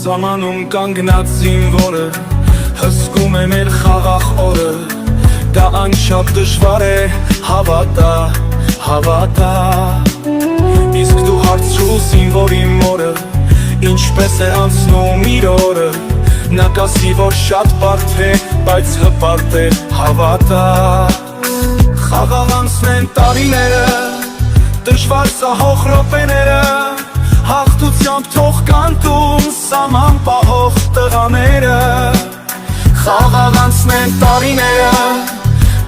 Սամանում կանգնած զինվորը հսկում է մեր խաղաղ օրը Դա անչափ դժվար է հավատա, հավատա Իսկ դու հարցրու զինվորի մորը Ինչպես է անցնում իր օրը Նա կասի, որ շատ բարդ է, բայց հպարտ է, հավատա Խաղաղ անցնեն տարիները, դժվար սահող րոպեները Հաղթությամբ թող կանտում սաման պահող տղաները Խաղաղ անցնեն տարիները,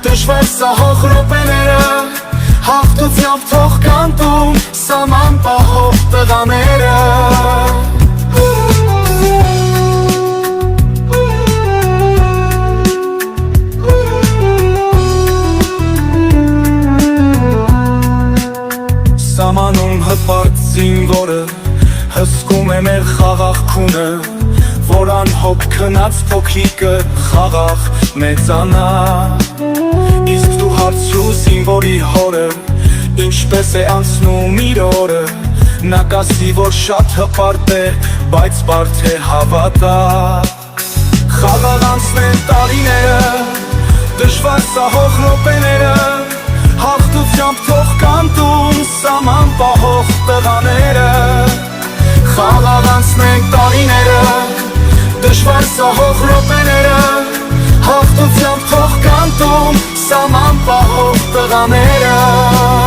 դժվար սահող րոպեները Հաղթությամբ թող կանտում սաման պահող տղաները Սամանում հպարտ զինվորը հսկում է մեր խաղաղ քունը Որ անհոգ քնած փոքիկը խաղաղ մեծանա Իսկ դու հարցրու զինվորի հորը Ինչպես է անցնում իր օրը Նա կասի, որ շատ հպարտ է, բայց բարդ է հավատա Խաղաղ անցնեն տարիները, դժվար սահող րոպեները Հաղթությամբ թող կանտում սաման պահող տղաները Խաղաղ անցնենք տարիները, դժվար սահող րոպեները Հաղթությամբ թող կանտում սաման պահող տղաները